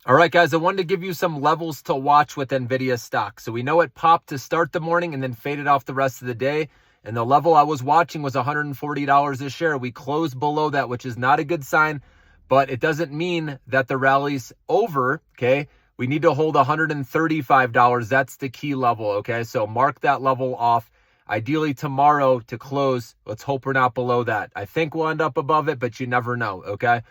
All right, guys, I wanted to give you some levels to watch with NVIDIA stock. So we know it popped to start the morning and then faded off the rest of the day. And the level I was watching was $140 a share. We closed below that, which is not a good sign, but it doesn't mean that the rally's over, okay? We need to hold $135. That's the key level, okay? So mark that level off. Ideally tomorrow to close. Let's hope we're not below that. I think we'll end up above it, but you never know, okay?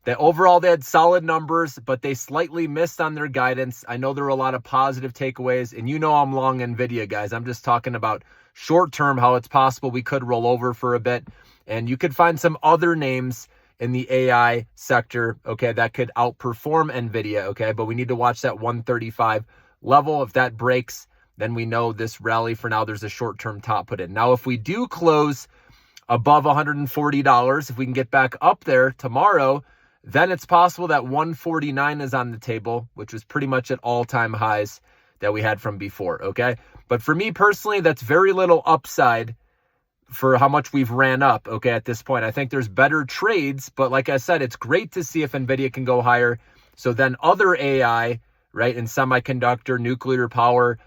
Overall, they had solid numbers, but they slightly missed on their guidance. I know there were a lot of positive takeaways, and you know I'm long NVIDIA, guys. I'm just talking about short-term, how it's possible we could roll over for a bit. And you could find some other names in the AI sector, okay, that could outperform NVIDIA, okay? But we need to watch that 135 level. If that breaks, then we know this rally for now, there's a short-term top put in. Now, if we do close above $140, if we can get back up there tomorrow, then it's possible that 149 is on the table, which was pretty much at all-time highs that we had from before, okay? But for me personally, that's very little upside for how much we've ran up, okay, at this point. I think there's better trades, but like I said, it's great to see if NVIDIA can go higher. So then other AI, right, and semiconductor, nuclear power,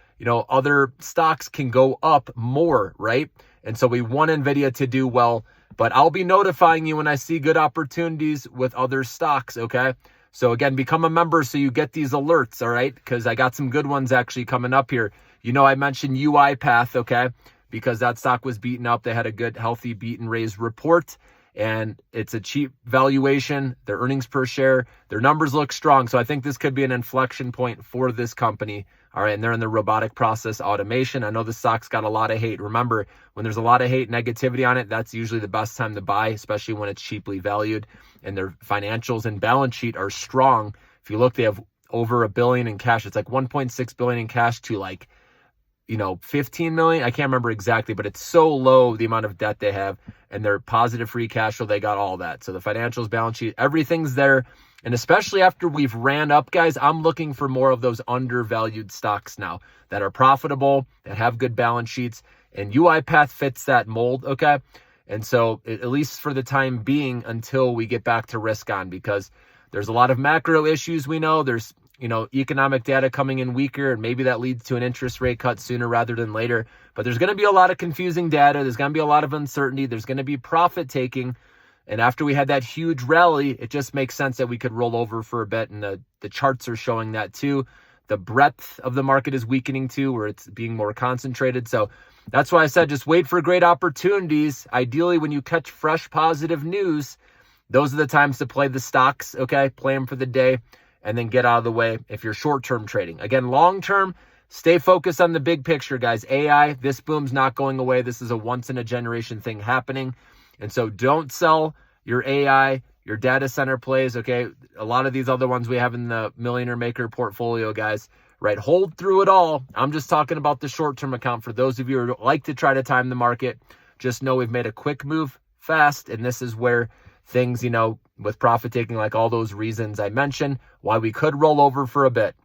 other stocks can go up more, right? And so we want NVIDIA to do well. But I'll be notifying you when I see good opportunities with other stocks, okay? So again, become a member so you get these alerts, all right? Because I got some good ones actually coming up here. I mentioned UiPath, okay? Because that stock was beaten up. They had a good, healthy beat and raise report. And it's a cheap valuation. Their earnings per share, their numbers look strong. So I think this could be an inflection point for this company. All right, and they're in the robotic process automation. I know the stock's got a lot of hate. Remember, when there's a lot of hate, negativity on it, that's usually the best time to buy, especially when it's cheaply valued and their financials and balance sheet are strong. If you look, they have over $1 billion in cash. It's like $1.6 billion in cash to 15 million. I can't remember exactly, but it's so low, the amount of debt they have, and their positive free cash flow, they got all that. So the financials, balance sheet, everything's there. And especially after we've ran up, guys, I'm looking for more of those undervalued stocks now that are profitable, that have good balance sheets, and UiPath fits that mold, okay? And so at least for the time being, until we get back to risk on, because there's a lot of macro issues we know. There's economic data coming in weaker, and maybe that leads to an interest rate cut sooner rather than later. But there's going to be a lot of confusing data. There's going to be a lot of uncertainty. There's going to be profit taking. And after we had that huge rally, it just makes sense that we could roll over for a bit. And the charts are showing that too. The breadth of the market is weakening too, where it's being more concentrated. So that's why I said just wait for great opportunities. Ideally, when you catch fresh positive news, those are the times to play the stocks, okay? Play them for the day and then get out of the way if you're short-term trading. Again, long-term, stay focused on the big picture, guys. AI, this boom's not going away. This is a once-in-a-generation thing happening. And so don't sell your AI, your data center plays, okay? A lot of these other ones we have in the Millionaire Maker portfolio, guys, right? Hold through it all. I'm just talking about the short-term account. For those of you who like to try to time the market, just know we've made a quick move fast, and this is where things, with profit taking, like all those reasons I mentioned, why we could roll over for a bit.